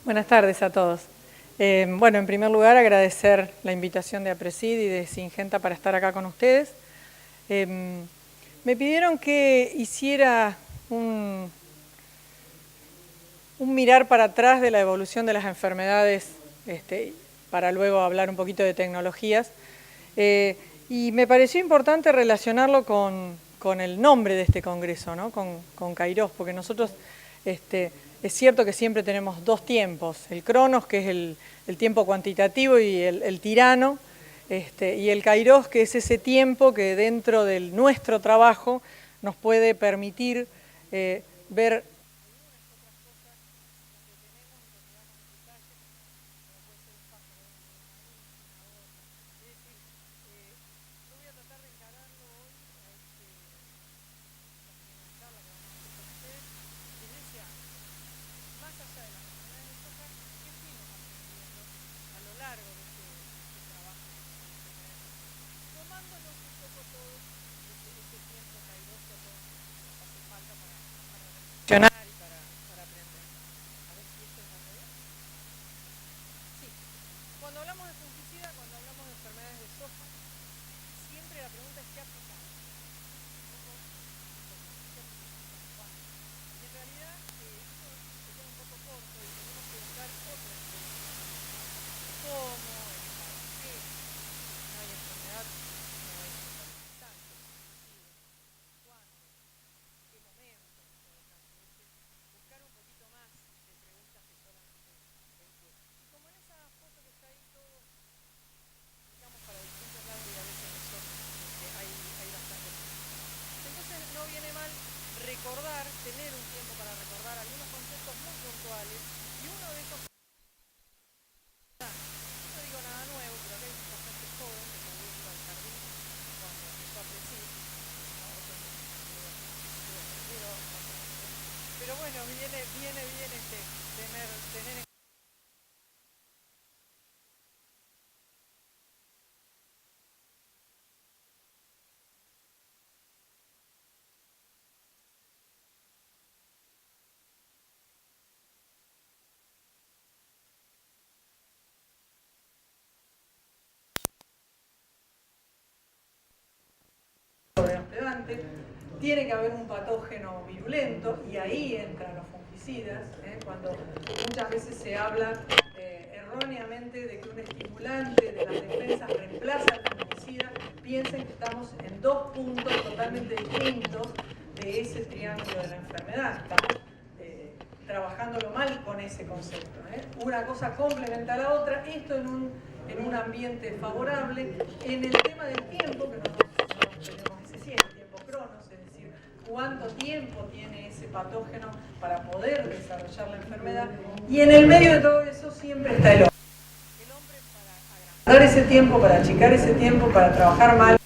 Buenas tardes a todos. Bueno, en primer lugar agradecer la invitación de APRESID y de Syngenta para estar acá con ustedes. Me pidieron que hiciera un mirar para atrás de la evolución de las enfermedades, para luego hablar un poquito de tecnologías. Y me pareció importante relacionarlo con el nombre de este congreso, ¿no? Con Kairos, porque nosotros es cierto que siempre tenemos dos tiempos, el Cronos, que es el tiempo cuantitativo, y el tirano, y el Kairos, que es ese tiempo que dentro de nuestro trabajo nos puede permitir ver y para aprender. A ver si esto es al revés. Sí. Cuando hablamos de fungicida, cuando hablamos de enfermedades de soja, siempre la pregunta es ¿qué aplicar? Y en realidad esto se queda un poco corto y tenemos que buscar otras preguntas. ¿Cómo? ¿Para qué? No hay enfermedad, no hay fertilizantes, ¿cuándo? ¿En qué momento? Buscar un poquito más de preguntas que solamente inquietan. Y como en esa foto que está ahí todos, digamos para distintos lados y a veces eso hay bastante. Entonces no viene mal recordar, tener un tiempo para recordar algunos conceptos muy puntuales y uno de esos, no digo nada nuevo, pero acá hay mucha gente joven que tal vez iba al jardín cuando empezó a crecer, pero bueno, viene bien tener en tiene que haber un patógeno virulento y ahí entran los fungicidas, cuando muchas veces se habla erróneamente de que un estimulante de las defensas reemplaza al fungicida. Piensen que estamos en dos puntos totalmente distintos de ese triángulo de la enfermedad. Estamos trabajándolo mal con ese concepto. Una cosa complementa a la otra, esto en un ambiente favorable. En el tema del tiempo, que nosotros tenemos ese tiempo cronos, es decir, cuánto tiempo tiene ese patógeno para poder desarrollar la enfermedad, y en el medio de todo eso siempre está el hombre. El hombre para agrandar ese tiempo, para achicar ese tiempo, para trabajar mal,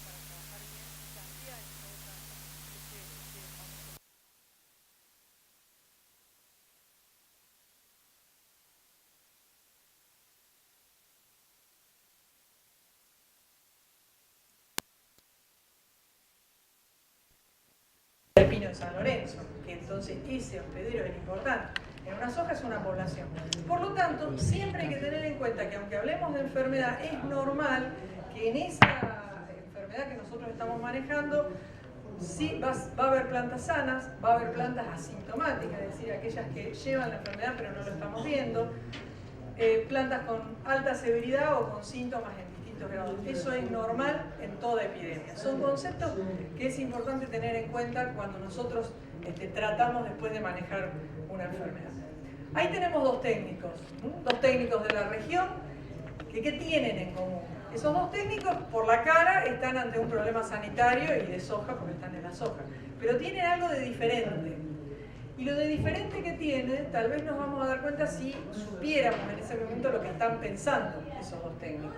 el pino de San Lorenzo, que entonces ese hospedero es importante. En una soja es una población. Por lo tanto, siempre hay que tener en cuenta que aunque hablemos de enfermedad, es normal que en esa enfermedad que nosotros estamos manejando, sí va a haber plantas sanas, va a haber plantas asintomáticas, es decir, aquellas que llevan la enfermedad pero no lo estamos viendo, plantas con alta severidad o con síntomas en distintos grados. Eso es normal en toda epidemia. Son conceptos que es importante tener en cuenta cuando nosotros tratamos después de manejar una enfermedad. Ahí tenemos dos técnicos de la región, que ¿qué tienen en común? Esos dos técnicos, por la cara, están ante un problema sanitario y de soja, porque están en la soja, pero tienen algo de diferente. Y lo de diferente que tiene, tal vez nos vamos a dar cuenta si supiéramos en ese momento lo que están pensando esos dos técnicos.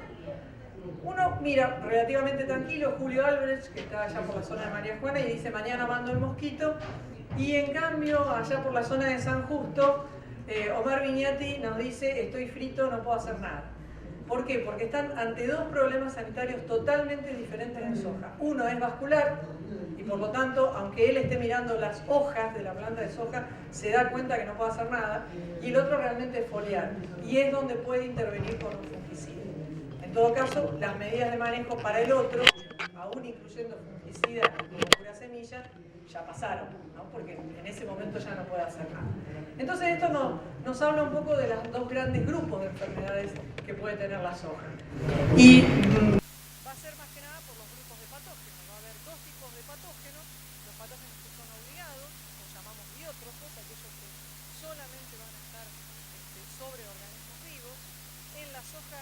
Uno mira relativamente tranquilo, Julio Álvarez, que está allá por la zona de María Juana, y dice mañana mando el mosquito, y en cambio allá por la zona de San Justo, Omar Viñati nos dice estoy frito, no puedo hacer nada. ¿Por qué? Porque están ante dos problemas sanitarios totalmente diferentes en soja. Uno es vascular, Y por lo tanto, aunque él esté mirando las hojas de la planta de soja, se da cuenta que no puede hacer nada, y el otro realmente es foliar, y es donde puede intervenir con un fungicida. En todo caso, las medidas de manejo para el otro, aún incluyendo fungicida como pura semilla, ya pasaron, ¿no? Porque en ese momento ya no puede hacer nada. Entonces esto nos habla un poco de los dos grandes grupos de enfermedades que puede tener la soja. Y va a ser más que nada por los grupos de patógenos. Va a haber dos tipos de patógenos: los patógenos que son obligados, los llamamos biótrofos, aquellos que solamente van a estar sobre organismos vivos. En la soja,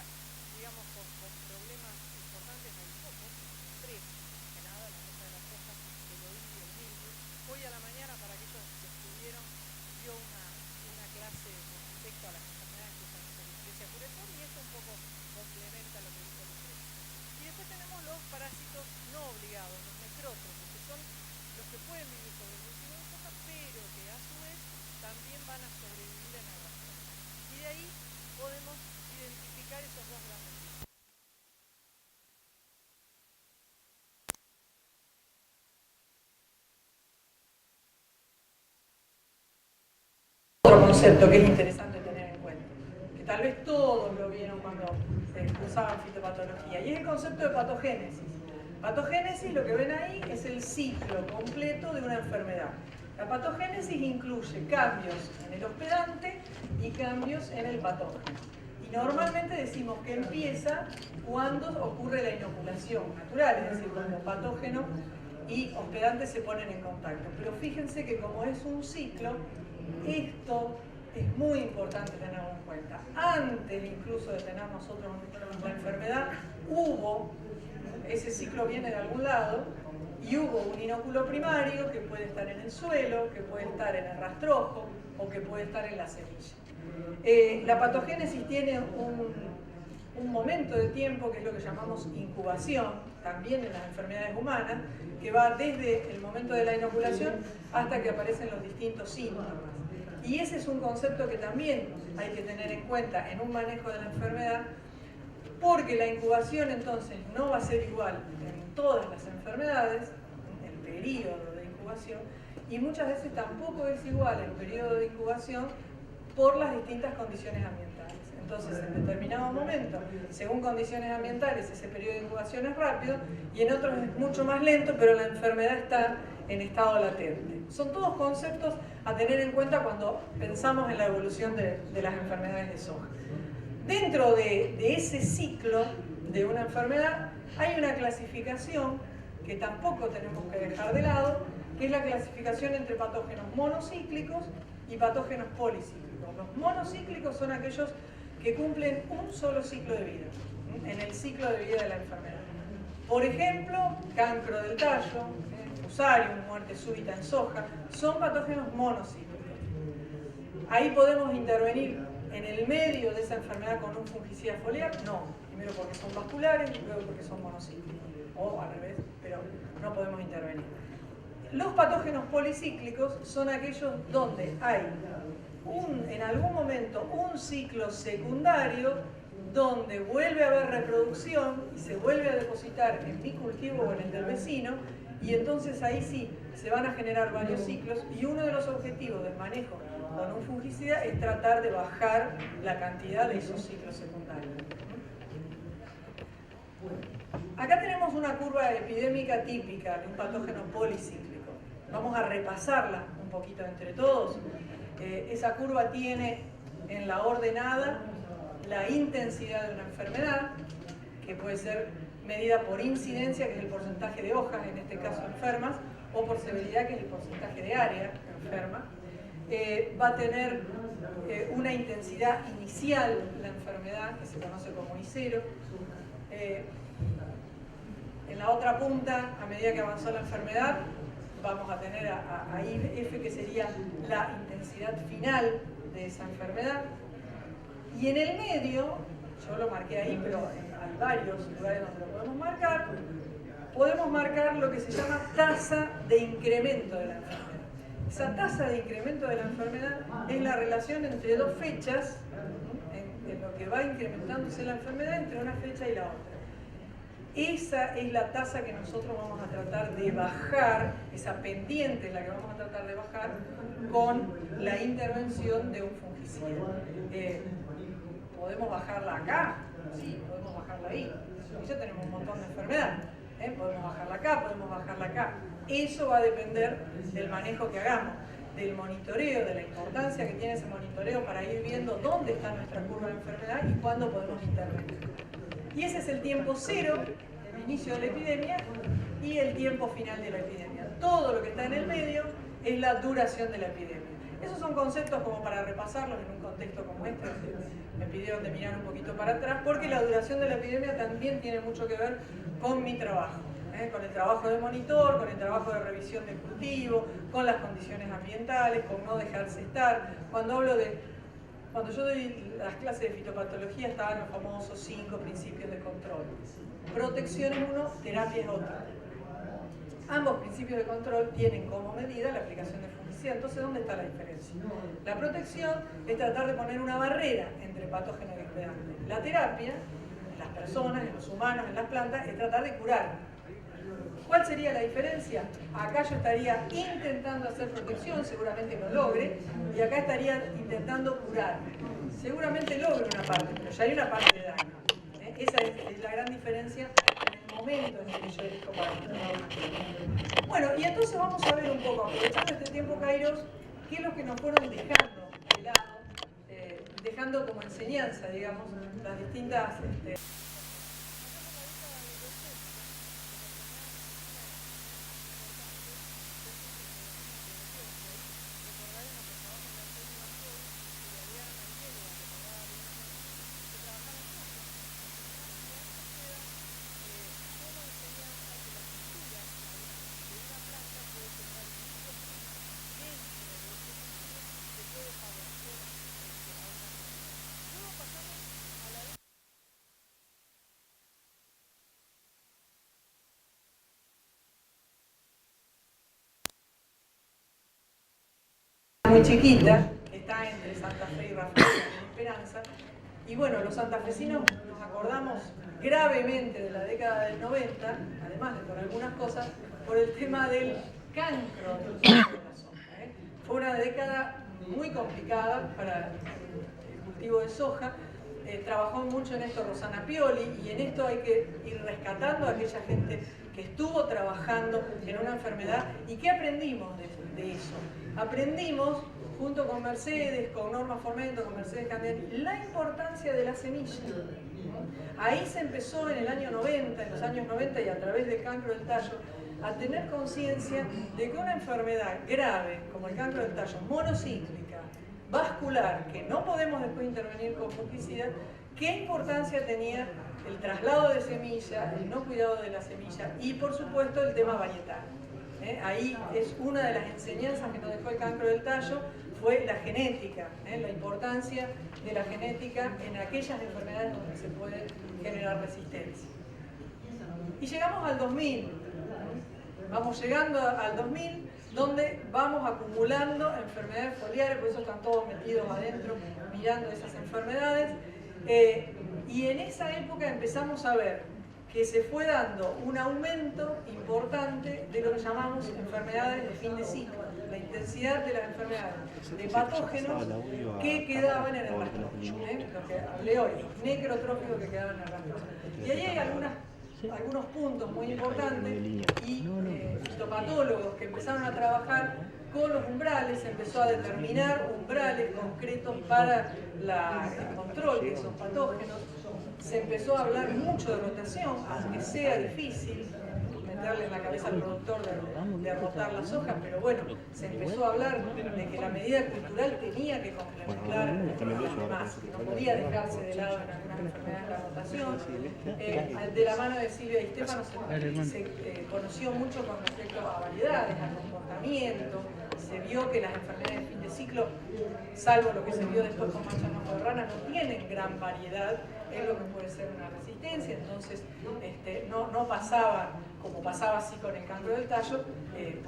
digamos, con problemas importantes hay pocos, tres, que nada, la cosa de la soja, el oído y el mildio. Hoy a la mañana, para aquellos que estuvieron, dio una clase con respecto a las enfermedades que usan Listeria purefolia, y esto un poco complementa lo que dijo Lucrecia. Y después tenemos los parásitos no obligados, los necrótrofos, que son los que pueden vivir sobre el cultivo de soja, pero que a su vez también van a sobrevivir en el rastreo. Y de ahí podemos identificar esos dos grandes tipos. Otro concepto que es interesante tener en cuenta, que tal vez todos lo vieron cuando usaban fitopatología, y es el concepto de patogénesis. Patogénesis, lo que ven ahí, es el ciclo completo de una enfermedad. La patogénesis incluye cambios en el hospedante y cambios en el patógeno. Y normalmente decimos que empieza cuando ocurre la inoculación natural, es decir, cuando patógeno y hospedante se ponen en contacto. Pero fíjense que como es un ciclo, esto es muy importante tenerlo en cuenta. Antes incluso de tener nosotros la enfermedad, ese ciclo viene de algún lado, y hubo un inóculo primario que puede estar en el suelo, que puede estar en el rastrojo o que puede estar en la semilla. La patogénesis tiene un momento de tiempo que es lo que llamamos incubación, también en las enfermedades humanas, que va desde el momento de la inoculación hasta que aparecen los distintos síntomas. Y ese es un concepto que también hay que tener en cuenta en un manejo de la enfermedad, porque la incubación entonces no va a ser igual en todas las enfermedades, el periodo de incubación, y muchas veces tampoco es igual el periodo de incubación por las distintas condiciones ambientales. Entonces, en determinado momento, según condiciones ambientales, ese periodo de incubación es rápido, y en otros es mucho más lento, pero la enfermedad está en estado latente. Son todos conceptos a tener en cuenta cuando pensamos en la evolución de las enfermedades de soja. Dentro de ese ciclo de una enfermedad hay una clasificación que tampoco tenemos que dejar de lado, que es la clasificación entre patógenos monocíclicos y patógenos policíclicos. Los monocíclicos son aquellos que cumplen un solo ciclo de vida, en el ciclo de vida de la enfermedad. Por ejemplo, cancro del tallo, fusarium, muerte súbita en soja, son patógenos monocíclicos. Ahí podemos intervenir en el medio de esa enfermedad con un fungicida foliar. No, primero porque son vasculares y luego porque son monocíclicos, o al revés, pero no podemos intervenir. Los patógenos policíclicos son aquellos donde hay en algún momento un ciclo secundario donde vuelve a haber reproducción y se vuelve a depositar en mi cultivo o en el del vecino, y entonces ahí sí se van a generar varios ciclos, y uno de los objetivos del manejo con un fungicida es tratar de bajar la cantidad de esos ciclos secundarios. Acá tenemos una curva epidémica típica de un patógeno policíclico. Vamos a repasarla un poquito entre todos. Esa curva tiene en la ordenada la intensidad de una enfermedad, que puede ser medida por incidencia, que es el porcentaje de hojas, en este caso enfermas, o por severidad, que es el porcentaje de área enferma. Va a tener una intensidad inicial la enfermedad, que se conoce como I0. En la otra punta, a medida que avanzó la enfermedad, vamos a tener a IF, que sería la intensidad final de esa enfermedad. Y en el medio, yo lo marqué ahí, pero hay varios lugares donde lo podemos marcar lo que se llama tasa de incremento de la enfermedad. Esa tasa de incremento de la enfermedad es la relación entre dos fechas, en lo que va incrementándose la enfermedad entre una fecha y la otra. esa es la tasa que nosotros vamos a tratar de bajar, esa pendiente es la que vamos a tratar de bajar con la intervención de un fungicida. ¿Podemos bajarla acá? Sí, podemos bajarla ahí. Ya tenemos un montón de enfermedades. Podemos bajarla acá, podemos bajarla acá. Eso va a depender del manejo que hagamos, del monitoreo, de la importancia que tiene ese monitoreo para ir viendo dónde está nuestra curva de enfermedad y cuándo podemos intervenir. Y ese es el tiempo cero, el inicio de la epidemia, y el tiempo final de la epidemia. Todo lo que está en el medio es la duración de la epidemia. Esos son conceptos como para repasarlos en un contexto como este. Me pidieron de mirar un poquito para atrás, porque la duración de la epidemia también tiene mucho que ver con mi trabajo. Con el trabajo de monitor, con el trabajo de revisión del cultivo, con las condiciones ambientales, con no dejarse estar. Cuando yo doy las clases de fitopatología estaban los famosos 5 principios de control. Protección es uno, terapia es otro. Ambos principios de control tienen como medida la aplicación de fungicida. Entonces, ¿dónde está la diferencia? La protección es tratar de poner una barrera entre patógeno y hospedante. La terapia, en las personas, en los humanos, en las plantas, es tratar de curar. ¿Cuál sería la diferencia? Acá yo estaría intentando hacer protección, seguramente lo logre, y acá estaría intentando curar. Seguramente logre una parte, pero ya hay una parte de daño. Esa es la gran diferencia en el momento en el que yo elijo para trabajar. Bueno, y entonces vamos a ver un poco, aprovechando este tiempo, Kairos, qué es lo que nos fueron dejando de lado, dejando como enseñanza, digamos, las distintas... muy chiquita, que está entre Santa Fe y Rafael en Esperanza. Y bueno, los santafesinos nos acordamos gravemente de la década del 90, además de por algunas cosas, por el tema del cancro de la soja. Fue una década muy complicada para el cultivo de soja. Trabajó mucho en esto Rosana Pioli, y en esto hay que ir rescatando a aquella gente que estuvo trabajando en una enfermedad. ¿Y qué aprendimos de eso? Aprendimos, junto con Mercedes, con Norma Formento, con Mercedes Candelli, la importancia de la semilla. Ahí se empezó en el año 90, en los años 90, y a través del cancro del tallo, a tener conciencia de que una enfermedad grave, como el cancro del tallo, monocíclica, vascular, que no podemos después intervenir con fungicida, qué importancia tenía el traslado de semilla, el no cuidado de la semilla y, por supuesto, el tema varietal. Ahí es una de las enseñanzas que nos dejó el cancro del tallo, fue la genética, la importancia de la genética en aquellas enfermedades donde se puede generar resistencia. Y llegamos al 2000, vamos llegando al 2000, donde vamos acumulando enfermedades foliares, por eso están todos metidos adentro mirando esas enfermedades, y en esa época empezamos a ver que se fue dando un aumento importante de lo que llamamos enfermedades de fin de ciclo, la intensidad de las enfermedades de patógenos que quedaban en el rastro, lo que hablé hoy, necrotróficos que quedaban en el rastro. Y ahí hay algunos puntos muy importantes, y fitopatólogos que empezaron a trabajar con los umbrales, se empezó a determinar umbrales concretos para el control de esos patógenos. Se empezó a hablar mucho de rotación, aunque sea difícil meterle en la cabeza al productor de rotar las hojas, pero bueno, se empezó a hablar de que la medida cultural tenía que complementar los demás, no podía dejarse de lado en algunas enfermedades la rotación. De la mano de Silvia y Stefano se conoció mucho con respecto a variedades, a comportamiento. Se vio que las enfermedades de fin de ciclo, salvo lo que se vio después con manchas de rana, no tienen gran variedad en lo que puede ser una resistencia, entonces no pasaba como pasaba así con el cancro del tallo,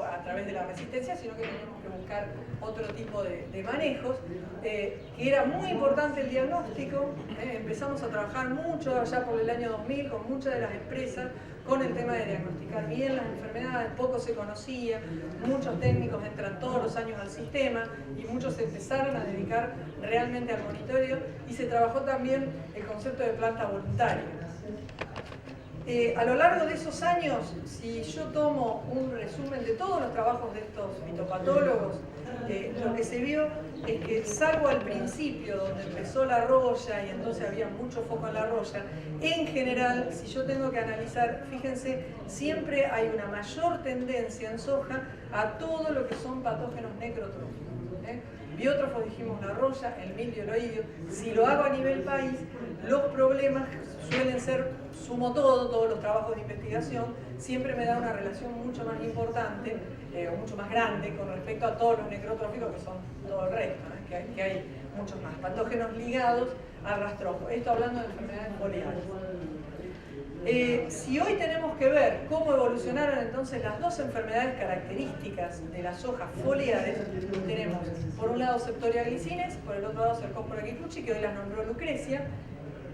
a través de la resistencia, sino que teníamos que buscar otro tipo de manejos, que era muy importante el diagnóstico. Empezamos a trabajar mucho allá por el año 2000 con muchas de las empresas con el tema de diagnosticar bien las enfermedades. Poco se conocía, muchos técnicos entran todos los años al sistema y muchos se empezaron a dedicar realmente al monitoreo, y se trabajó también el concepto de planta voluntaria. A lo largo de esos años, si yo tomo un resumen de todos los trabajos de estos fitopatólogos, lo que se vio es que, salvo al principio, donde empezó la roya y entonces había mucho foco en la roya, en general, si yo tengo que analizar, fíjense, siempre hay una mayor tendencia en soja a todo lo que son patógenos necrotróficos. Biótrofos, dijimos, la roya, el mildio, el oidio. Si lo hago a nivel país, los problemas suelen ser, sumo todos los trabajos de investigación, siempre me da una relación mucho más importante o mucho más grande con respecto a todos los necrotróficos, que son todo el resto, que hay muchos más patógenos ligados al rastrojo. Esto hablando de enfermedades foliares. Si hoy tenemos que ver cómo evolucionaron entonces las dos enfermedades características de las hojas foliares, tenemos por un lado Septoria glicines, por el otro lado Cercospora kikuchi, que hoy las nombró Lucrecia,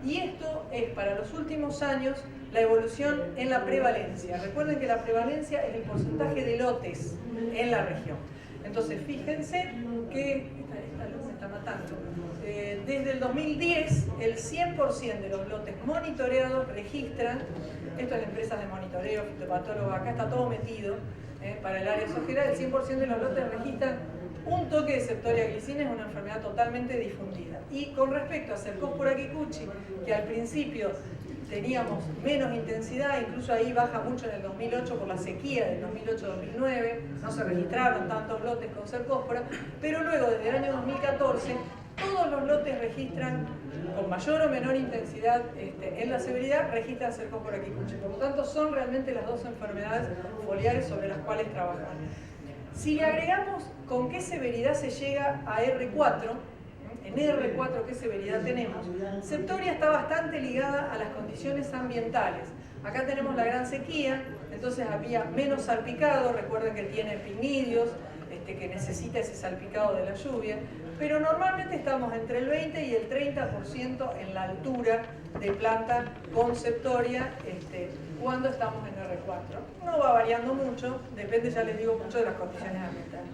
y esto es para los últimos años la evolución en la prevalencia. Recuerden que la prevalencia es el porcentaje de lotes en la región. Entonces fíjense que esta luz me está matando. Desde el 2010, el 100% de los lotes monitoreados registran, esto es empresas de monitoreo, fitopatólogos, acá está todo metido para el área sojera, el 100% de los lotes registran un toque de Septoria glicines, una enfermedad totalmente difundida. Y con respecto a Cercospora kikuchi, que al principio teníamos menos intensidad, incluso ahí baja mucho en el 2008 por la sequía del 2008-2009, no se registraron tantos lotes con Cercospora, pero luego desde el año 2014 todos los lotes registran, con mayor o menor intensidad en la severidad, registran Cercospora kikuchi. Por lo tanto, son realmente las dos enfermedades foliares sobre las cuales trabajar. Si le agregamos con qué severidad se llega a R4, en R4 qué severidad tenemos, Septoria está bastante ligada a las condiciones ambientales. Acá tenemos la gran sequía, entonces había menos salpicado, recuerden que tiene pignidios, que necesita ese salpicado de la lluvia, pero normalmente estamos entre el 20 y el 30% en la altura de planta con Septoria cuando estamos en R4. No va variando mucho, depende, ya les digo, mucho de las condiciones ambientales.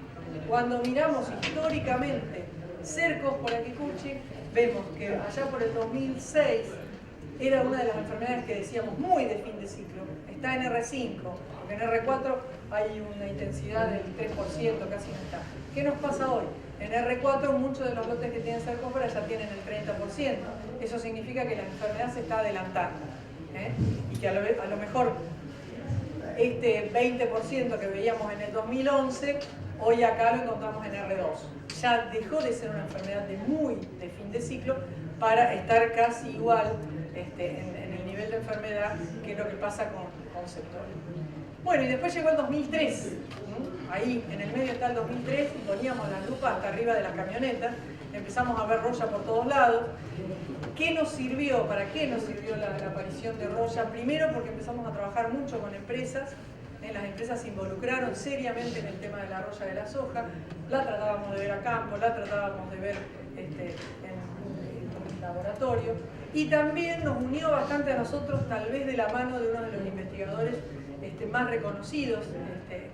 Cuando miramos históricamente Cercospora kikuchi, vemos que allá por el 2006 era una de las enfermedades que decíamos muy de fin de ciclo. Está en R5, porque en R4 hay una intensidad del 3%, casi no está. ¿Qué nos pasa hoy? En R4 muchos de los lotes que tienen Cercospora ya tienen el 30%. Eso significa que la enfermedad se está adelantando. Y que a lo mejor este 20% que veíamos en el 2011, hoy acá lo encontramos en R2. Ya dejó de ser una enfermedad de fin de ciclo para estar casi igual en el nivel de enfermedad que lo que pasa con Septoria. Bueno, y después llegó el 2003. Ahí en el medio está el 2003 y poníamos las lupas hasta arriba de las camionetas. Empezamos a ver roya por todos lados. ¿Qué nos sirvió? ¿Para qué nos sirvió la aparición de roya? Primero porque empezamos a trabajar mucho con empresas. Las empresas se involucraron seriamente en el tema de la roya de la soja. La tratábamos de ver a campo, la tratábamos de ver en laboratorio. Y también nos unió bastante a nosotros, tal vez de la mano de uno de los investigadores más reconocidos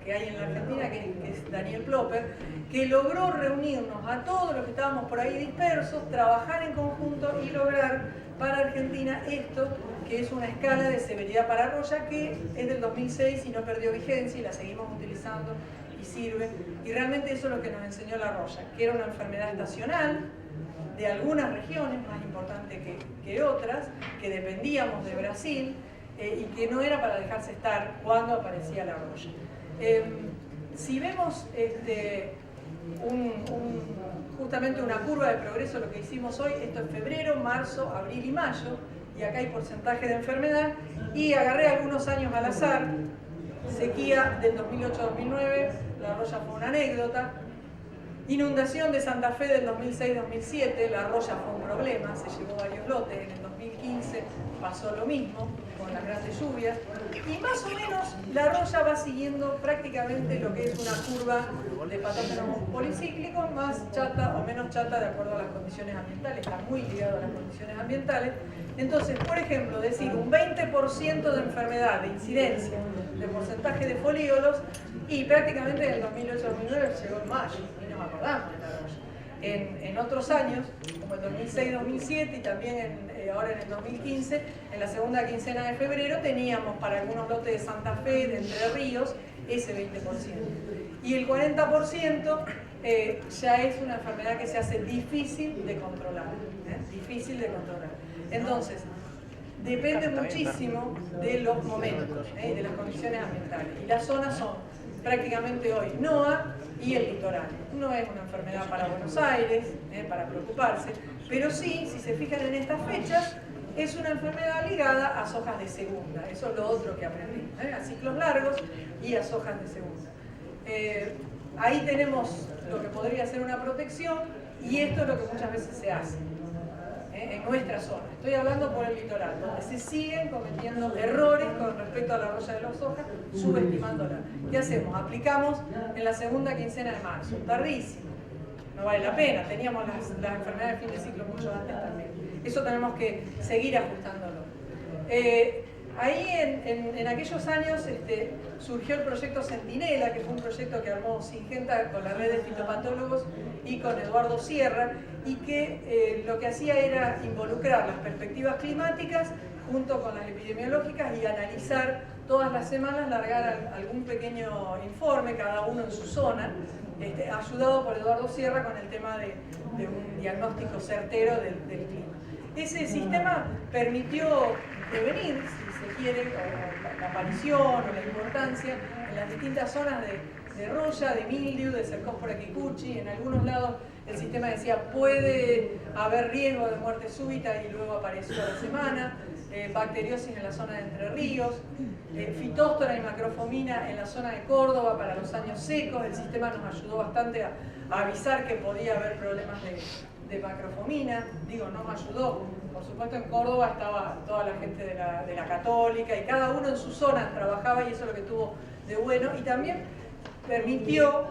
que hay en la Argentina, que es Daniel Plopper, que logró reunirnos a todos los que estábamos por ahí dispersos, trabajar en conjunto y lograr para Argentina esto, que es una escala de severidad para roya que es del 2006 y no perdió vigencia y la seguimos utilizando y sirve. Y realmente eso es lo que nos enseñó la roya, que era una enfermedad estacional de algunas regiones, más importante que otras, que dependíamos de Brasil, y que no era para dejarse estar cuando aparecía la roya. Si vemos justamente una curva de progreso, lo que hicimos hoy, esto es febrero, marzo, abril y mayo, y acá hay porcentaje de enfermedad, y agarré algunos años al azar. Sequía del 2008-2009, la roya fue una anécdota. Inundación de Santa Fe del 2006-2007, la Roya fue un problema, se llevó varios lotes. En el 2015 pasó lo mismo con las grandes lluvias. Y más o menos la Roya va siguiendo prácticamente lo que es una curva de patógenos policíclicos, más chata o menos chata de acuerdo a las condiciones ambientales. Está muy ligado a las condiciones ambientales. Entonces, por ejemplo, decir un 20% de enfermedad, de incidencia, de porcentaje de folíolos, y prácticamente en el 2008-2009 llegó en mayo, y nos acordamos de la Roya. En otros años, como el 2006-2007 y también ahora en el 2015, en la segunda quincena de febrero teníamos para algunos lotes de Santa Fe, de Entre Ríos, ese 20%. Y el 40% ya es una enfermedad que se hace difícil de controlar. Difícil de controlar. Entonces, depende muchísimo de los momentos, de las condiciones ambientales. Y las zonas son prácticamente hoy NOA y el litoral. No es una enfermedad para Buenos Aires, para preocuparse, pero sí, si se fijan en estas fechas, es una enfermedad ligada a sojas de segunda. Eso es lo otro que aprendí, a ciclos largos y a sojas de segunda. Ahí tenemos lo que podría ser una protección y esto es lo que muchas veces se hace en nuestra zona. Estoy hablando por el litoral, donde se siguen cometiendo errores con respecto a la Roya de la soja, subestimándola. ¿Qué hacemos? Aplicamos en la segunda quincena de marzo. Tardísimo. No vale la pena. Teníamos las enfermedades de fin de ciclo mucho antes también. Eso tenemos que seguir ajustándolo. Ahí en aquellos años surgió el proyecto Centinela, que fue un proyecto que armó Singenta con la red de fitopatólogos y con Eduardo Sierra, y que lo que hacía era involucrar las perspectivas climáticas junto con las epidemiológicas y analizar todas las semanas, largar algún pequeño informe, cada uno en su zona, ayudado por Eduardo Sierra con el tema de un diagnóstico certero del clima. Ese sistema permitió prevenir, si se quiere, la aparición o la importancia en las distintas zonas de roya, de mildiu, de cercospora kikuchi. En algunos lados el sistema decía puede haber riesgo de muerte súbita y luego apareció a la semana, bacteriosis en la zona de Entre Ríos, fitóstora y macrofomina en la zona de Córdoba para los años secos. El sistema nos ayudó bastante a avisar que podía haber problemas de macrofomina. Digo, nos ayudó. Por supuesto en Córdoba estaba toda la gente de la Católica y cada uno en su zona trabajaba y eso es lo que tuvo de bueno. Y también permitió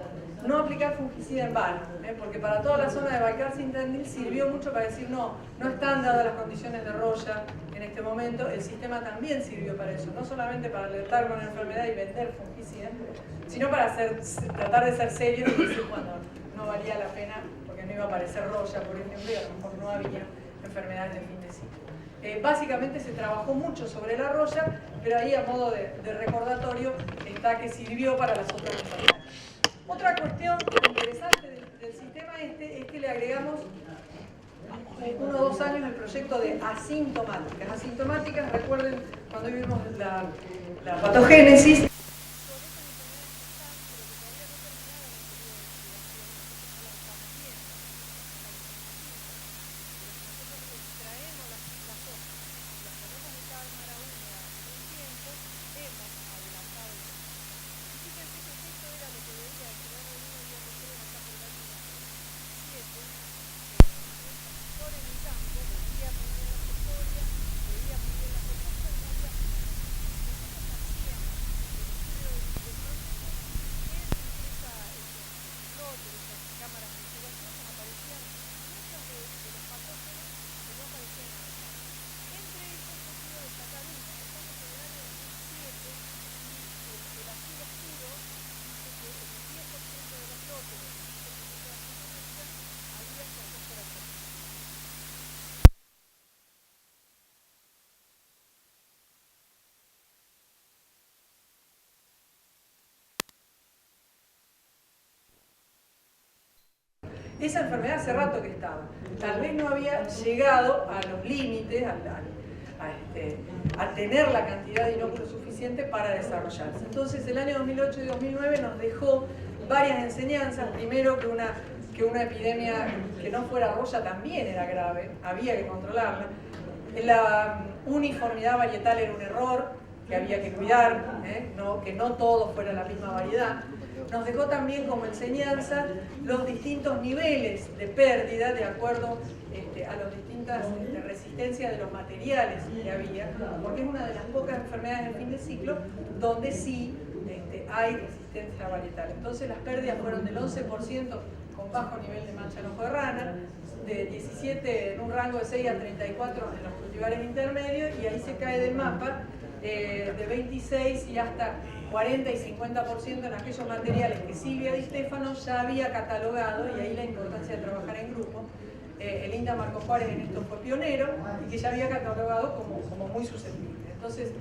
no aplicar fungicida en vano, porque para toda la zona de Balcarce y Tandil sirvió mucho para decir no están dadas las condiciones de roya en este momento. El sistema también sirvió para eso, no solamente para alertar con la enfermedad y vender fungicida, sino para tratar de ser serios y decir cuando no valía la pena porque no iba a aparecer roya, por ejemplo, y a lo mejor no había enfermedades de fin de ciclo. Básicamente se trabajó mucho sobre la roya, pero ahí a modo de recordatorio está que sirvió para las otras enfermedades. Otra cuestión interesante del sistema es que le agregamos 1 o 2 años el proyecto de asintomáticas. Asintomáticas, recuerden cuando vimos la patogénesis. Esa enfermedad hace rato que estaba. Tal vez no había llegado a los límites, a tener la cantidad de inóculos suficiente para desarrollarse. Entonces el año 2008 y 2009 nos dejó varias enseñanzas. Primero que una epidemia que no fuera roya también era grave, había que controlarla. La uniformidad varietal era un error que había que cuidar, que no todo fuera la misma variedad. nos dejó también como enseñanza los distintos niveles de pérdida de acuerdo a las distintas resistencias de los materiales que había, porque es una de las pocas enfermedades del fin de ciclo donde sí hay resistencia varietal. Entonces las pérdidas fueron del 11% con bajo nivel de mancha en ojo de rana, de 17 en un rango de 6 a 34 en los cultivares intermedios, y ahí se cae del mapa de 26 y hasta 40 y 50% en aquellos materiales que Silvia Di Stefano ya había catalogado, y ahí la importancia de trabajar en grupo. El INTA Marco Juárez en esto fue pionero y que ya había catalogado como muy susceptible. Entonces,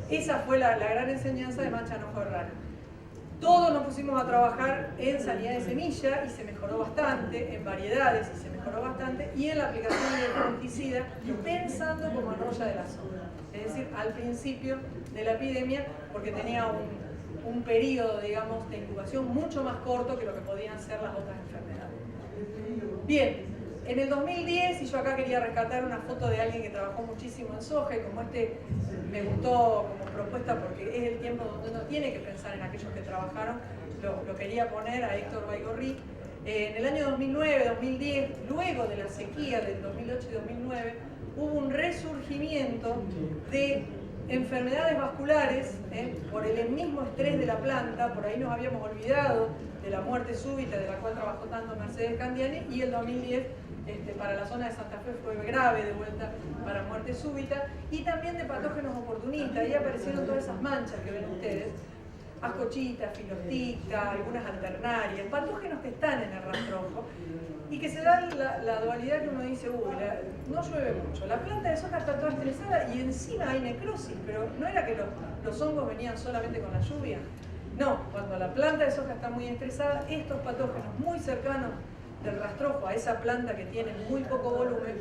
esa fue la gran enseñanza de mancha en ojo de rana. Todos nos pusimos a trabajar en sanidad de semilla y se mejoró bastante, en variedades y se mejoró bastante, y en la aplicación del fungicida, pensando como arroya de la soja. Es decir, al principio de la epidemia, porque tenía un periodo, digamos, de incubación mucho más corto que lo que podían ser las otras enfermedades. Bien, en el 2010, y yo acá quería rescatar una foto de alguien que trabajó muchísimo en soja, y como me gustó como propuesta porque es el tiempo donde uno tiene que pensar en aquellos que trabajaron, lo quería poner a Héctor Baigorri. En el año 2009-2010, luego de la sequía del 2008 y 2009, hubo un resurgimiento de enfermedades vasculares por el mismo estrés de la planta. Por ahí nos habíamos olvidado de la muerte súbita, de la cual trabajó tanto Mercedes Candiani, y el 2010 para la zona de Santa Fe fue grave de vuelta para muerte súbita, y también de patógenos oportunistas. Ahí aparecieron todas esas manchas que ven ustedes: ascochita, filosticta, algunas alternarias, patógenos que están en el rastrojo y que se da la dualidad que uno dice, no llueve mucho, la planta de soja está toda estresada y encima hay necrosis, pero no era que los hongos venían solamente con la lluvia. No, cuando la planta de soja está muy estresada, estos patógenos muy cercanos del rastrojo a esa planta que tiene muy poco volumen,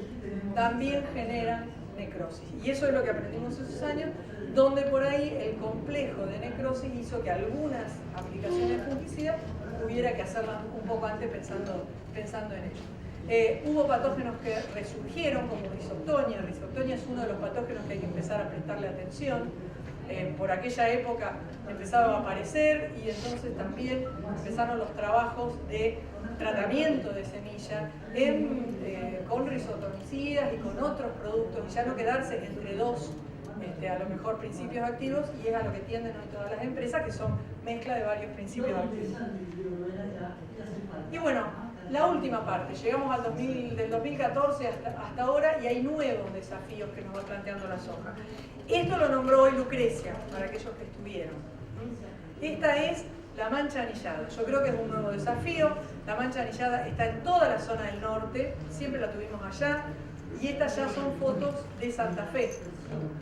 también generan necrosis. Y eso es lo que aprendimos esos años, donde por ahí el complejo de necrosis hizo que algunas aplicaciones fungicidas hubiera que hacerlas un poco antes pensando en ello. Hubo patógenos que resurgieron, como Rhizoctonia. Rhizoctonia es uno de los patógenos que hay que empezar a prestarle atención. Por aquella época empezaron a aparecer, y entonces también empezaron los trabajos de tratamiento de semilla con rizotomicidas y con otros productos, y ya no quedarse entre dos a lo mejor principios activos, y es a lo que tienden hoy todas las empresas, que son mezcla de varios principios activos. Y bueno, la última parte, llegamos del 2014 hasta ahora, y hay nuevos desafíos que nos va planteando la soja. Esto lo nombró hoy Lucrecia, para aquellos que estuvieron. Esta es la mancha anillada. Yo creo que es un nuevo desafío. La mancha anillada está en toda la zona del norte, siempre la tuvimos allá, y estas ya son fotos de Santa Fe.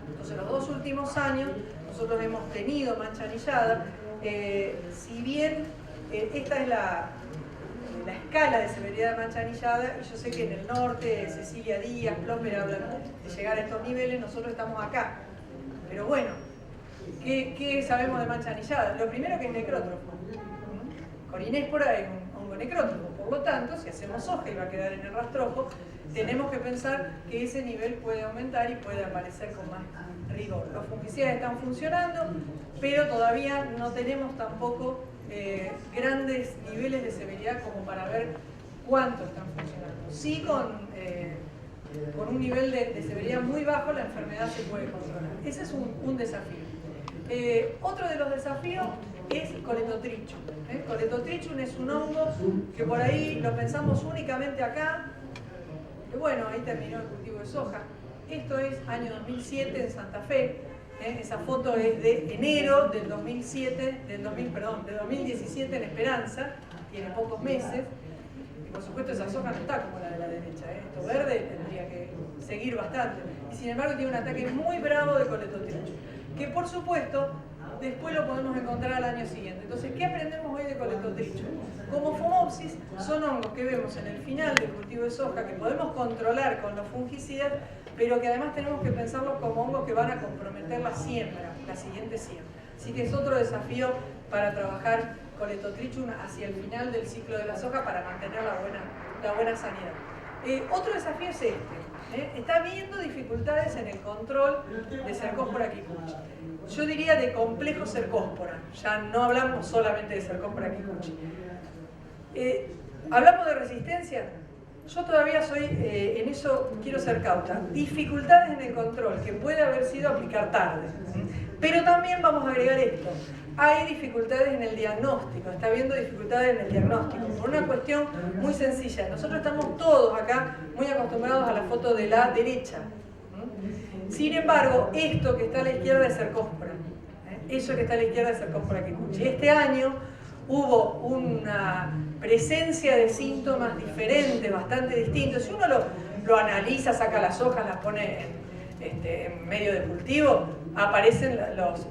Entonces, los 2 últimos años nosotros hemos tenido mancha anillada. Si bien esta es la escala de severidad de mancha anillada, y yo sé que en el norte, Cecilia Díaz, Plomber hablan de llegar a estos niveles, nosotros estamos acá. Pero bueno, ¿qué sabemos de mancha anillada? Lo primero que es necrótrofo. Corinéspora es un hongo necrótrofo, por lo tanto, si hacemos soja y va a quedar en el rastrojo, tenemos que pensar que ese nivel puede aumentar y puede aparecer con más rigor. Los fungicidas están funcionando, pero todavía no tenemos tampoco grandes niveles de severidad como para ver cuánto están funcionando. Sí, con un nivel de severidad muy bajo, la enfermedad se puede controlar. Ese es un desafío. Otro de los desafíos es Coletotrichum. Coletotrichum es un hongo que por ahí lo pensamos únicamente acá, y bueno, ahí terminó el cultivo de soja. Esto es año 2007 en Santa Fe. Esa foto es de enero del 2017 en Esperanza, tiene pocos meses. Y por supuesto esa soja no está como la de la derecha. Esto verde tendría que seguir bastante. Y sin embargo tiene un ataque muy bravo de Coletotrichum, que por supuesto después lo podemos encontrar al año siguiente. Entonces, ¿qué aprendemos hoy de Coletotrichum? Como Phomopsis, son hongos que vemos en el final del cultivo de soja, que podemos controlar con los fungicidas, pero que además tenemos que pensarlos como hongos que van a comprometer la siembra, la siguiente siembra. Así que es otro desafío para trabajar Coletotrichum hacia el final del ciclo de la soja para mantener la buena sanidad. Otro desafío es este. Está habiendo dificultades en el control de Cercospora kikuchi. Yo diría de complejo Cercospora. Ya no hablamos solamente de Cercospora kikuchi. ¿Hablamos de resistencia? Yo todavía soy, en eso quiero ser cauta. Dificultades en el control, que puede haber sido aplicar tarde. Pero también vamos a agregar esto. Hay dificultades en el diagnóstico, está habiendo dificultades en el diagnóstico, por una cuestión muy sencilla. Nosotros estamos todos acá muy acostumbrados a la foto de la derecha. Sin embargo, esto que está a la izquierda es Cercospora. Eso que está a la izquierda es Cercospora kikuchi. Este año hubo una presencia de síntomas diferentes, bastante distintos. Si uno lo analiza, saca las hojas, las pone en medio de cultivo, aparecen los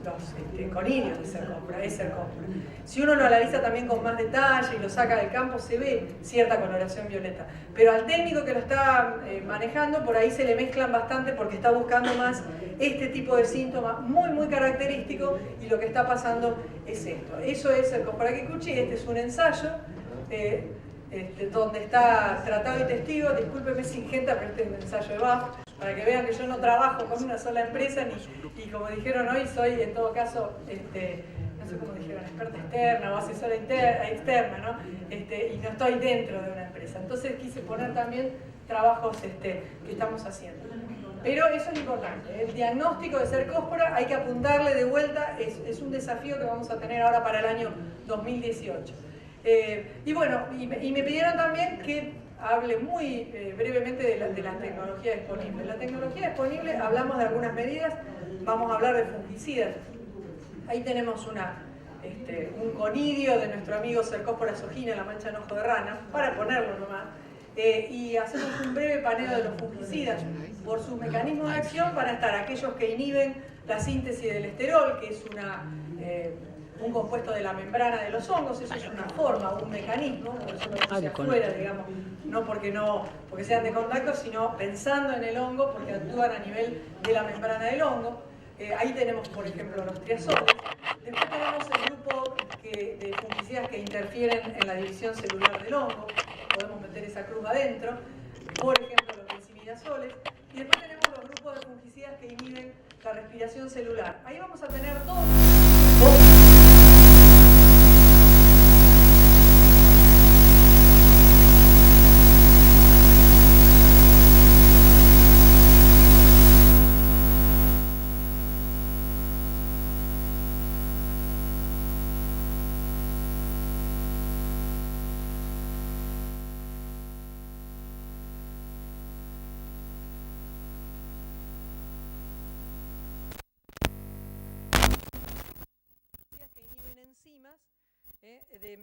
conidios de Cercospora, es Cercospora. Si uno lo analiza también con más detalle y lo saca del campo, se ve cierta coloración violeta. Pero al técnico que lo está manejando, por ahí se le mezclan bastante porque está buscando más este tipo de síntomas muy, muy característico, y lo que está pasando es esto. Eso es Cercospora kikuchi. Este es un ensayo donde está tratado y testigo. Discúlpeme, Singenta, pero este es un ensayo de BAF, para que vean que yo no trabajo con una sola empresa, y como dijeron hoy, soy en todo caso, no sé cómo dijeron, experta externa o asesora externa, ¿no? Y no estoy dentro de una empresa. Entonces quise poner también trabajos que estamos haciendo. Pero eso es importante, el diagnóstico de Cercospora hay que apuntarle de vuelta, es un desafío que vamos a tener ahora para el año 2018. Y bueno, y me pidieron también que hable muy brevemente de la tecnología disponible. La tecnología disponible, hablamos de algunas medidas, vamos a hablar de fungicidas. Ahí tenemos un conidio de nuestro amigo Cercospora sogina, la mancha en ojo de rana, para ponerlo nomás. Y hacemos un breve paneo de los fungicidas. Por sus mecanismos de acción van a estar aquellos que inhiben la síntesis del esterol, que es un compuesto de la membrana de los hongos. Eso es una forma, un mecanismo, por eso lo puse afuera, digamos, no porque sean de contacto, sino pensando en el hongo, porque actúan a nivel de la membrana del hongo. Ahí tenemos, por ejemplo, los triazoles. Después tenemos el grupo de fungicidas que interfieren en la división celular del hongo. Podemos meter esa cruz adentro. Por ejemplo, los benzimidazoles. Y después tenemos los grupos de fungicidas que inhiben la respiración celular. Ahí vamos a tener todos.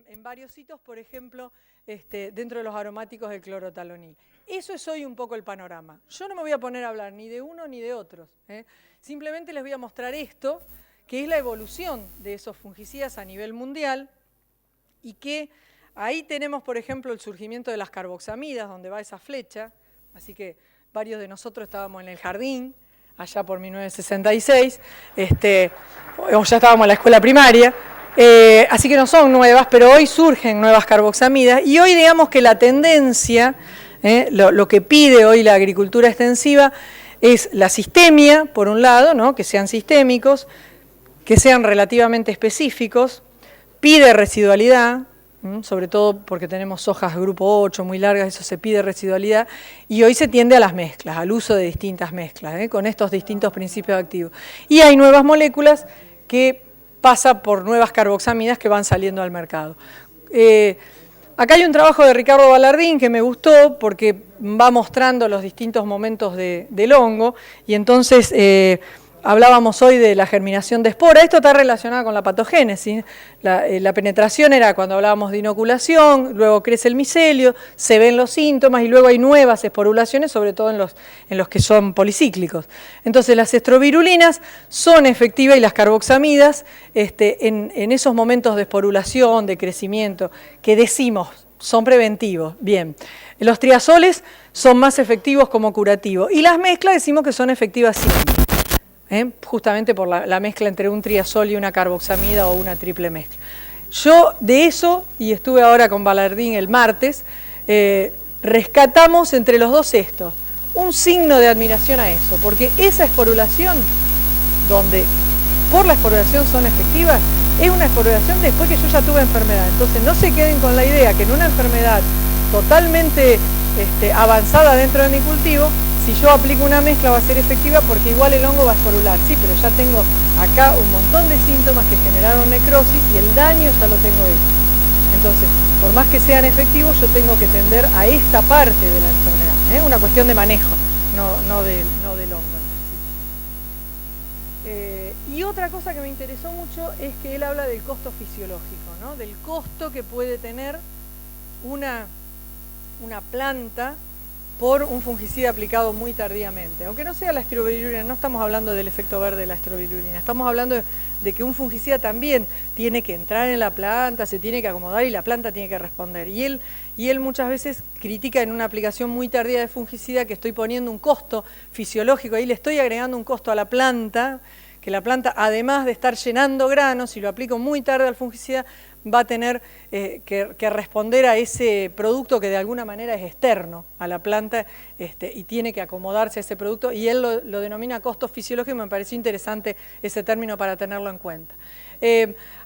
En varios sitios, por ejemplo, dentro de los aromáticos del clorotalonil. Eso es hoy un poco el panorama. Yo no me voy a poner a hablar ni de uno ni de otros. Simplemente les voy a mostrar esto, que es la evolución de esos fungicidas a nivel mundial, y que ahí tenemos, por ejemplo, el surgimiento de las carboxamidas, donde va esa flecha. Así que varios de nosotros estábamos en el jardín, allá por 1966, o ya estábamos en la escuela primaria. Así que no son nuevas, pero hoy surgen nuevas carboxamidas, y hoy digamos que la tendencia, lo que pide hoy la agricultura extensiva es la sistemia, por un lado, ¿no? Que sean sistémicos, que sean relativamente específicos, pide residualidad, sobre todo porque tenemos hojas grupo 8 muy largas, eso se pide residualidad, y hoy se tiende a las mezclas, al uso de distintas mezclas, con estos distintos principios activos. Y hay nuevas moléculas que pasa por nuevas carboxamidas que van saliendo al mercado. Acá hay un trabajo de Ricardo Balardín que me gustó porque va mostrando los distintos momentos del hongo, y entonces hablábamos hoy de la germinación de espora. Esto está relacionado con la patogénesis. La penetración era cuando hablábamos de inoculación, luego crece el micelio, se ven los síntomas y luego hay nuevas esporulaciones, sobre todo en los que son policíclicos. Entonces las estrovirulinas son efectivas, y las carboxamidas en esos momentos de esporulación, de crecimiento, que decimos son preventivos. Bien, los triazoles son más efectivos como curativos, y las mezclas decimos que son efectivas siempre. Justamente por la mezcla entre un triazol y una carboxamida o una triple mezcla. Yo de eso, y estuve ahora con Balardín el martes, rescatamos entre los dos estos, un signo de admiración a eso, porque esa esporulación, donde por la esporulación son efectivas, es una esporulación después que yo ya tuve enfermedad. Entonces no se queden con la idea que en una enfermedad totalmente avanzada dentro de mi cultivo, si yo aplico una mezcla va a ser efectiva porque igual el hongo va a esporular. Sí, pero ya tengo acá un montón de síntomas que generaron necrosis y el daño ya lo tengo hecho. Entonces, por más que sean efectivos, yo tengo que tender a esta parte de la enfermedad. Es una cuestión de manejo, no del hongo. Y otra cosa que me interesó mucho es que él habla del costo fisiológico, ¿no? Del costo que puede tener una planta por un fungicida aplicado muy tardíamente. Aunque no sea la estrobilurina, no estamos hablando del efecto verde de la estrobilurina, estamos hablando de que un fungicida también tiene que entrar en la planta, se tiene que acomodar y la planta tiene que responder. Y él muchas veces critica en una aplicación muy tardía de fungicida que estoy poniendo un costo fisiológico, ahí le estoy agregando un costo a la planta, que la planta, además de estar llenando granos, si lo aplico muy tarde al fungicida, va a tener que responder a ese producto que de alguna manera es externo a la planta y tiene que acomodarse a ese producto, y él lo denomina costo fisiológico, y me pareció interesante ese término para tenerlo en cuenta.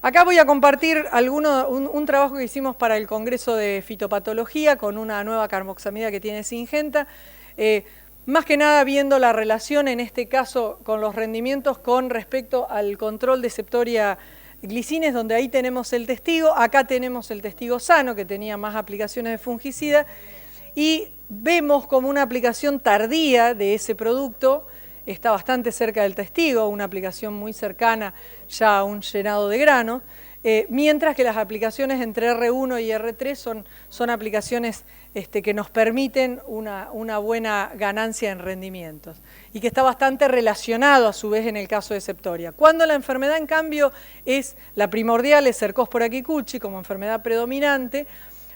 Acá voy a compartir un trabajo que hicimos para el Congreso de Fitopatología con una nueva carboxamida que tiene Syngenta, más que nada viendo la relación en este caso con los rendimientos con respecto al control de Septoria glicines, donde ahí tenemos el testigo, acá tenemos el testigo sano que tenía más aplicaciones de fungicida, y vemos como una aplicación tardía de ese producto está bastante cerca del testigo, una aplicación muy cercana ya a un llenado de grano, mientras que las aplicaciones entre R1 y R3 son aplicaciones que nos permiten una buena ganancia en rendimientos y que está bastante relacionado a su vez en el caso de Septoria. Cuando la enfermedad en cambio es la primordial, es Cercospora kikuchi como enfermedad predominante,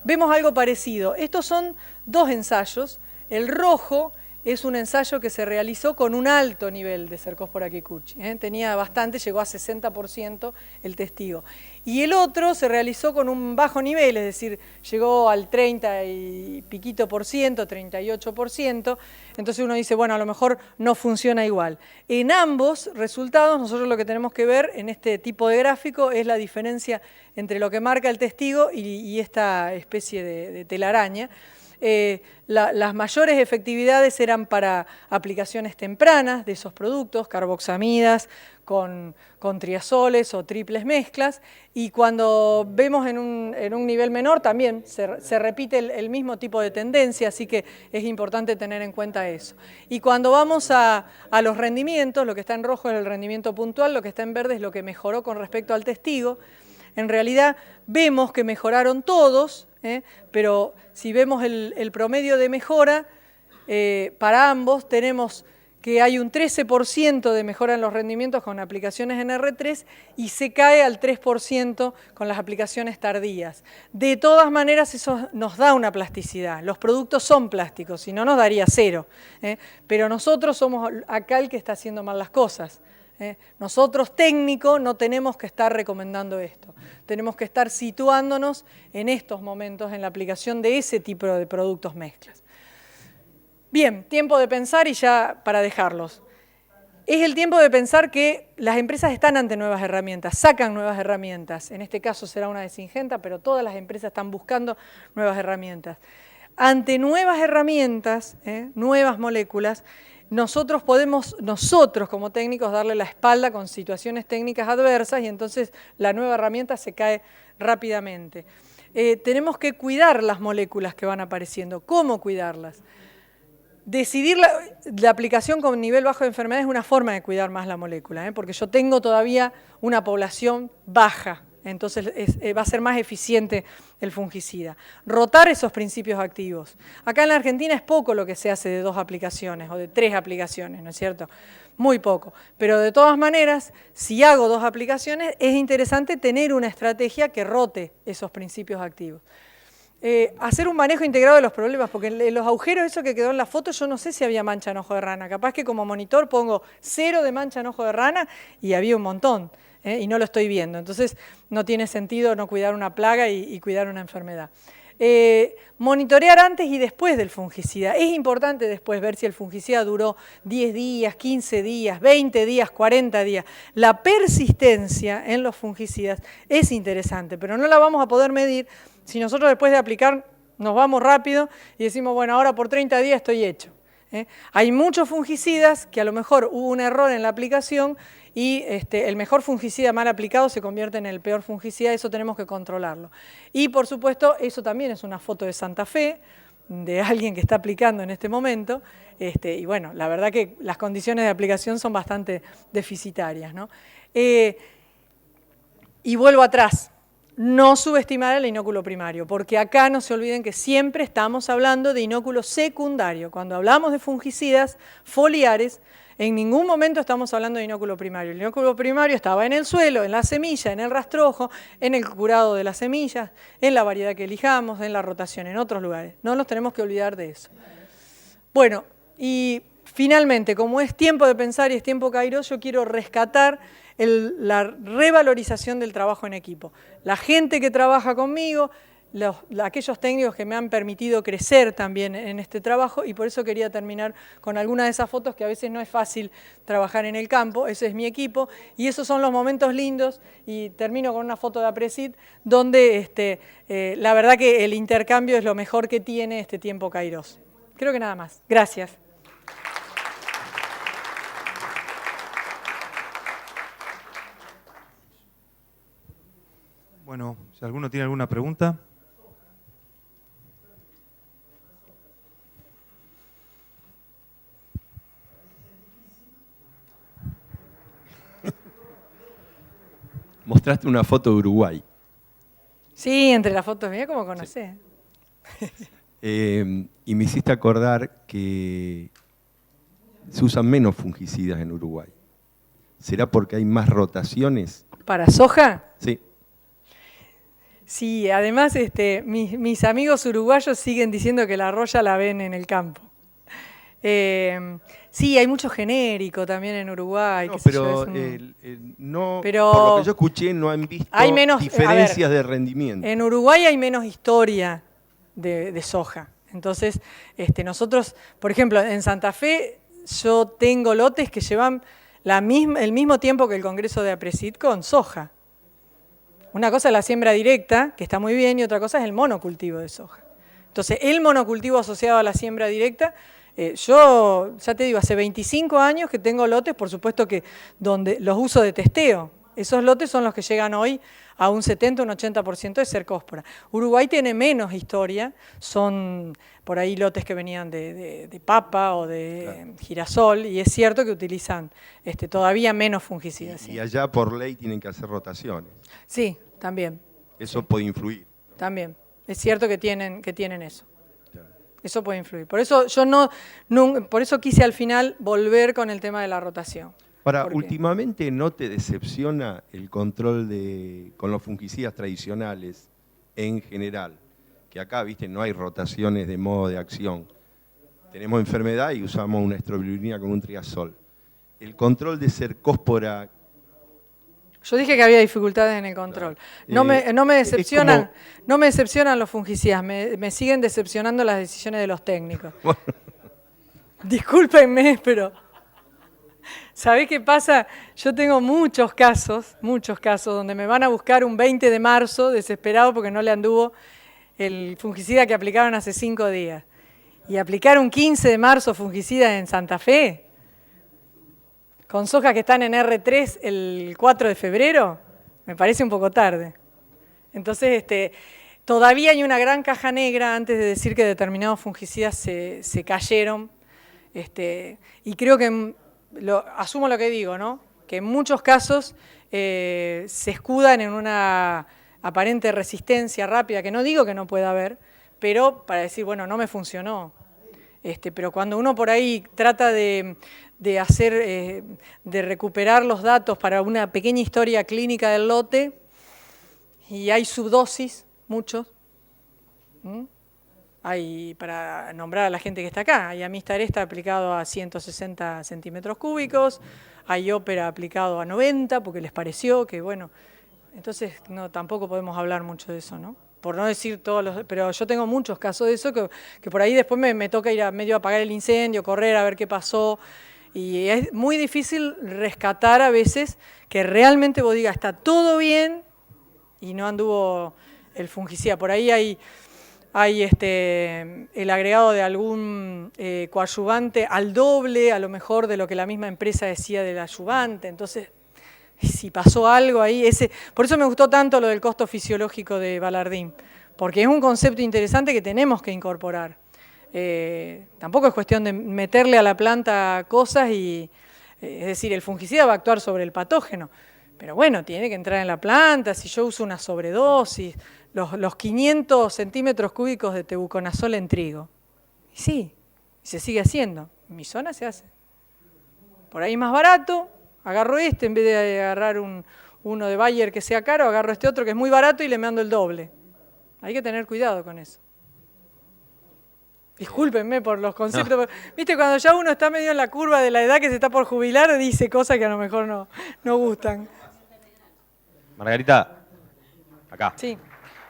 vemos algo parecido. Estos son dos ensayos, el rojo es un ensayo que se realizó con un alto nivel de Cercospora kikuchi, tenía bastante, llegó a 60% el testigo. Y el otro se realizó con un bajo nivel, es decir, llegó al 30 y piquito por ciento, 38%, entonces uno dice, bueno, a lo mejor no funciona igual. En ambos resultados, nosotros lo que tenemos que ver en este tipo de gráfico es la diferencia entre lo que marca el testigo y esta especie de telaraña. Las mayores efectividades eran para aplicaciones tempranas de esos productos, carboxamidas con triazoles o triples mezclas, y cuando vemos en un nivel menor también se repite el mismo tipo de tendencia, así que es importante tener en cuenta eso. Y cuando vamos a los rendimientos, lo que está en rojo es el rendimiento puntual, lo que está en verde es lo que mejoró con respecto al testigo. En realidad vemos que mejoraron todos, pero si vemos el promedio de mejora, para ambos tenemos que hay un 13% de mejora en los rendimientos con aplicaciones en R3 y se cae al 3% con las aplicaciones tardías. De todas maneras, eso nos da una plasticidad. Los productos son plásticos, si no nos daría 0. Pero nosotros somos acá el que está haciendo mal las cosas. Nosotros técnicos no tenemos que estar recomendando esto, tenemos que estar situándonos en estos momentos en la aplicación de ese tipo de productos mezclas. Bien, tiempo de pensar y ya para dejarlos. Es el tiempo de pensar que las empresas están ante nuevas herramientas, sacan nuevas herramientas, en este caso será una de Syngenta, pero todas las empresas están buscando nuevas herramientas. Ante nuevas herramientas, nuevas moléculas, nosotros podemos, como técnicos, darle la espalda con situaciones técnicas adversas y entonces la nueva herramienta se cae rápidamente. Tenemos que cuidar las moléculas que van apareciendo. ¿Cómo cuidarlas? Decidir la aplicación con nivel bajo de enfermedad es una forma de cuidar más la molécula, porque yo tengo todavía una población baja. Entonces va a ser más eficiente el fungicida. Rotar esos principios activos. Acá en la Argentina es poco lo que se hace de 2 aplicaciones o de 3 aplicaciones, ¿no es cierto? Muy poco. Pero de todas maneras, si hago 2 aplicaciones, es interesante tener una estrategia que rote esos principios activos. Hacer un manejo integrado de los problemas, porque en los agujeros, eso que quedó en la foto, yo no sé si había mancha en ojo de rana. Capaz que como monitor pongo 0 de mancha en ojo de rana y había un montón. Y no lo estoy viendo. Entonces no tiene sentido no cuidar una plaga y cuidar una enfermedad. monitorear antes y después del fungicida. Es importante después ver si el fungicida duró 10 días, 15 días, 20 días, 40 días. La persistencia en los fungicidas es interesante, pero no la vamos a poder medir si nosotros después de aplicar nos vamos rápido y decimos, bueno, ahora por 30 días estoy hecho. Hay muchos fungicidas que a lo mejor hubo un error en la aplicación y el mejor fungicida mal aplicado se convierte en el peor fungicida, eso tenemos que controlarlo. Y por supuesto, eso también es una foto de Santa Fe, de alguien que está aplicando en este momento, y bueno, la verdad que las condiciones de aplicación son bastante deficitarias, ¿no? Y vuelvo atrás. No subestimar el inóculo primario, porque acá no se olviden que siempre estamos hablando de inóculo secundario. Cuando hablamos de fungicidas foliares, en ningún momento estamos hablando de inóculo primario. El inóculo primario estaba en el suelo, en la semilla, en el rastrojo, en el curado de las semillas, en la variedad que elijamos, en la rotación, en otros lugares. No nos tenemos que olvidar de eso. Bueno, y finalmente, como es tiempo de pensar y es tiempo Kairos, yo quiero rescatar la revalorización del trabajo en equipo. La gente que trabaja conmigo, aquellos técnicos que me han permitido crecer también en este trabajo, y por eso quería terminar con algunas de esas fotos que a veces no es fácil trabajar en el campo. Ese es mi equipo, y esos son los momentos lindos, y termino con una foto de APRESID, donde la verdad que el intercambio es lo mejor que tiene este tiempo Kairos. Creo que nada más. Gracias. Bueno, si alguno tiene alguna pregunta. Mostraste una foto de Uruguay. Sí, entre las fotos, mira cómo conocés. Sí. Y me hiciste acordar que se usan menos fungicidas en Uruguay. ¿Será porque hay más rotaciones? ¿Para soja? Sí. Sí, además mis amigos uruguayos siguen diciendo que la roya la ven en el campo. Sí, hay mucho genérico también en Uruguay. No, pero, no, pero por lo que yo escuché, no han visto hay menos, diferencias de rendimiento. En Uruguay hay menos historia de soja. Entonces, nosotros, por ejemplo, en Santa Fe, yo tengo lotes que llevan el mismo tiempo que el Congreso de APRESID con soja. Una cosa es la siembra directa, que está muy bien, y otra cosa es el monocultivo de soja. Entonces, el monocultivo asociado a la siembra directa, yo, ya te digo, hace 25 años que tengo lotes, por supuesto que donde los uso de testeo. Esos lotes son los que llegan hoy a un 70, un 80% de cercóspora. Uruguay tiene menos historia, son por ahí lotes que venían de papa o de girasol, y es cierto que utilizan todavía menos fungicidas. Y allá por ley tienen que hacer rotaciones. Sí, también. Eso sí. Puede influir. También. Es cierto que tienen eso. Eso puede influir. Por eso yo por eso quise al final volver con el tema de la rotación. Ahora, últimamente ¿no te decepciona el control con los fungicidas tradicionales en general? Que acá, viste, no hay rotaciones de modo de acción. Tenemos enfermedad y usamos una estrobilurina con un triazol. El control de cercóspora. Yo dije que había dificultades en el control. No me decepcionan, no me decepcionan los fungicidas, me siguen decepcionando las decisiones de los técnicos. Bueno. Discúlpenme, pero ¿sabés qué pasa? Yo tengo muchos casos donde me van a buscar un 20 de marzo desesperado porque no le anduvo el fungicida que aplicaron hace 5 días. Y aplicar un 15 de marzo fungicida en Santa Fe, con soja que están en R3 el 4 de febrero, me parece un poco tarde. Entonces, todavía hay una gran caja negra antes de decir que determinados fungicidas se cayeron. Y creo que, asumo lo que digo, ¿no? Que en muchos casos se escudan en una aparente resistencia rápida, que no digo que no pueda haber, pero para decir, bueno, no me funcionó. Pero cuando uno por ahí trata de recuperar los datos para una pequeña historia clínica del lote, y hay subdosis, muchos. Hay, para nombrar a la gente que está acá, hay Amistar Esta aplicado a 160 centímetros cúbicos, hay Ópera aplicado a 90 porque les pareció que, bueno, entonces no, tampoco podemos hablar mucho de eso, ¿no? por no decir todos los, pero yo tengo muchos casos de eso que por ahí después me toca ir a medio a apagar el incendio, correr a ver qué pasó, y es muy difícil rescatar a veces que realmente vos digas, está todo bien y no anduvo el fungicida. Por ahí hay el agregado de algún coadyuvante al doble, a lo mejor, de lo que la misma empresa decía del adyuvante. Entonces, si pasó algo ahí, por eso me gustó tanto lo del costo fisiológico de Balardín, porque es un concepto interesante que tenemos que incorporar. Tampoco es cuestión de meterle a la planta cosas es decir, el fungicida va a actuar sobre el patógeno, pero bueno, tiene que entrar en la planta. Si yo uso una sobredosis, los 500 centímetros cúbicos de tebuconazol en trigo, y sí, se sigue haciendo, en mi zona se hace. Por ahí más barato, agarro en vez de agarrar uno de Bayer que sea caro, agarro este otro que es muy barato y le mando el doble. Hay que tener cuidado con eso. Discúlpenme por los conceptos. No. Viste, cuando ya uno está medio en la curva de la edad que se está por jubilar, dice cosas que a lo mejor no gustan. Margarita, acá. Sí.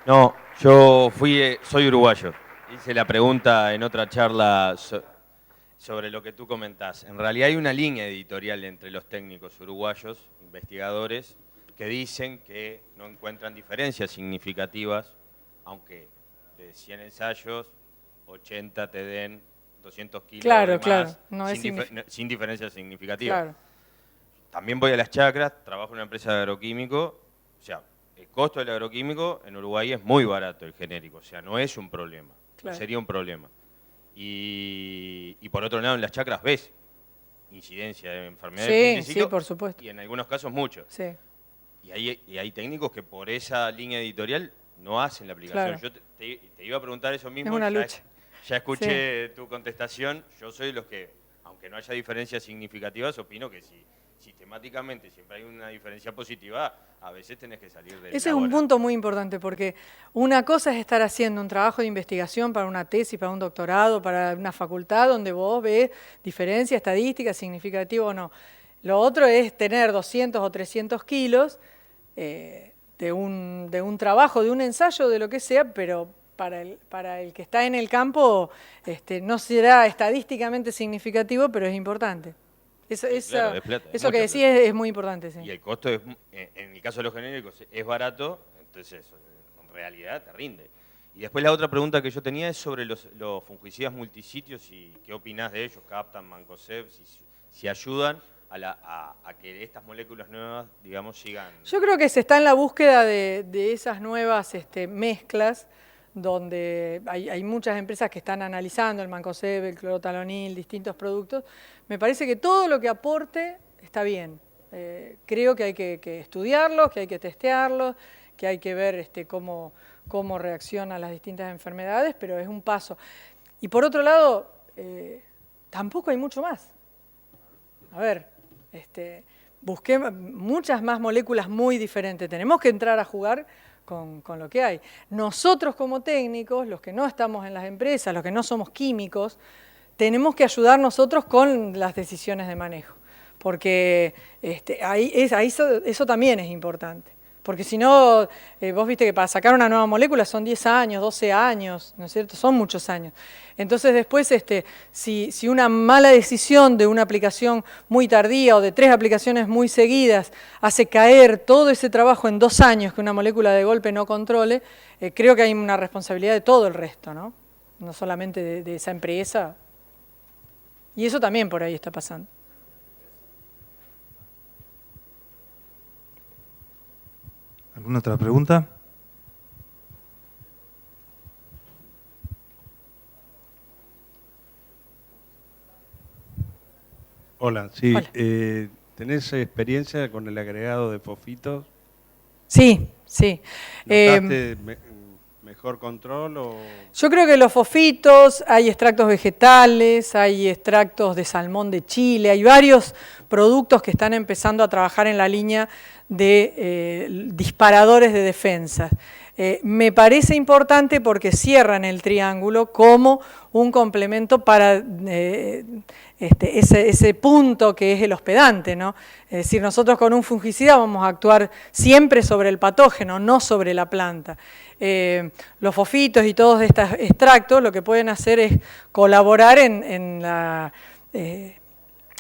No, yo soy uruguayo. Hice la pregunta en otra charla sobre lo que tú comentás. En realidad hay una línea editorial entre los técnicos uruguayos, investigadores, que dicen que no encuentran diferencias significativas, aunque de 100 ensayos, 80 te den 200 kilos claro, de más, no sin diferencias significativas. Claro. También voy a las chacras, trabajo en una empresa de agroquímico, o sea, el costo del agroquímico en Uruguay es muy barato, el genérico, o sea, no es un problema, claro. No sería un problema. Y por otro lado, en las chacras ves incidencia de enfermedades. Sí, por supuesto. Y en algunos casos mucho. Sí. Y hay técnicos que por esa línea editorial no hacen la aplicación. Claro. Yo te iba a preguntar eso mismo. Es una lucha. Ya escuché tu contestación. Yo soy de los que, aunque no haya diferencias significativas, opino que si sistemáticamente siempre hay una diferencia positiva, a veces tenés que salir de ese es un punto muy importante, porque una cosa es estar haciendo un trabajo de investigación para una tesis, para un doctorado, para una facultad donde vos ves diferencia estadística, significativa o no. Lo otro es tener 200 o 300 kilos de un trabajo, de un ensayo, de lo que sea, pero para el que está en el campo no será estadísticamente significativo, pero es importante. Eso que decís es muy importante. Sí. Y el costo, en el caso de los genéricos, es barato, entonces en realidad te rinde. Y después la otra pregunta que yo tenía es sobre los fungicidas multisitios y qué opinás de ellos, Captan, Mancozeb, si ayudan a que estas moléculas nuevas, digamos, sigan. Yo creo que se está en la búsqueda de esas nuevas mezclas, donde hay muchas empresas que están analizando el Mancozeb, el clorotalonil, distintos productos. Me parece que todo lo que aporte está bien. Creo que hay que estudiarlos, que hay que testearlos, que hay que ver cómo reaccionan las distintas enfermedades, pero es un paso. Y por otro lado, tampoco hay mucho más. A ver, busqué muchas más moléculas muy diferentes. Tenemos que entrar a jugar con lo que hay. Nosotros como técnicos, los que no estamos en las empresas, los que no somos químicos, tenemos que ayudar nosotros con las decisiones de manejo, porque eso también es importante. Porque si no, vos viste que para sacar una nueva molécula son 10 años, 12 años, ¿no es cierto? Son muchos años. Entonces después, si una mala decisión de una aplicación muy tardía o de 3 aplicaciones muy seguidas hace caer todo ese trabajo en 2 años que una molécula de golpe no controle, creo que hay una responsabilidad de todo el resto, ¿no? No solamente de esa empresa. Y eso también por ahí está pasando. ¿Alguna otra pregunta? Hola, sí. Hola. ¿Tenés experiencia con el agregado de fosfitos? Sí, sí. ¿Notaste mejor control o...? Yo creo que los fosfitos, hay extractos vegetales, hay extractos de salmón de Chile, hay varios productos que están empezando a trabajar en la línea de disparadores de defensa. Me parece importante porque cierran el triángulo como un complemento para ese punto que es el hospedante, ¿no? Es decir, nosotros con un fungicida vamos a actuar siempre sobre el patógeno, no sobre la planta. Los fofitos y todos estos extractos lo que pueden hacer es colaborar en la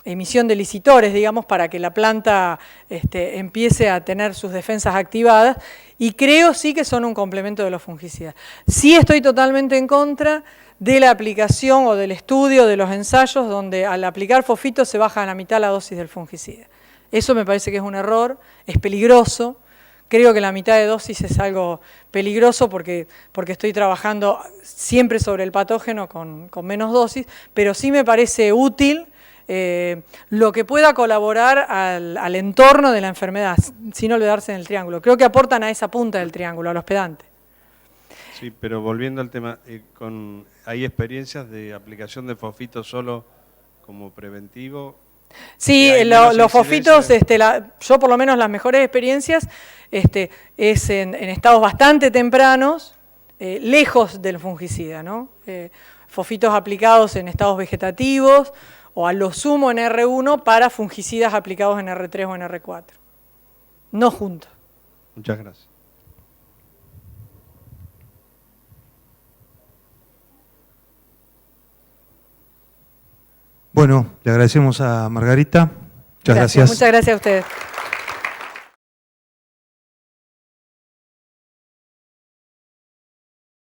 emisión de licitores, digamos, para que la planta empiece a tener sus defensas activadas, y creo sí que son un complemento de los fungicidas. Sí estoy totalmente en contra de la aplicación o del estudio de los ensayos donde al aplicar fofitos se baja a la mitad la dosis del fungicida. Eso me parece que es un error, es peligroso. Creo que la mitad de dosis es algo peligroso porque estoy trabajando siempre sobre el patógeno con menos dosis, pero sí me parece útil lo que pueda colaborar al entorno de la enfermedad, sin olvidarse del triángulo. Creo que aportan a esa punta del triángulo, al hospedante. Sí, pero volviendo al tema, ¿hay experiencias de aplicación de fosfito solo como preventivo? Sí, los fofitos, yo por lo menos las mejores experiencias es en estados bastante tempranos, lejos del fungicida, ¿no? Fofitos aplicados en estados vegetativos o a lo sumo en R1 para fungicidas aplicados en R3 o en R4. No juntos. Muchas gracias. Bueno, le agradecemos a Margarita. Muchas gracias. Muchas gracias a ustedes.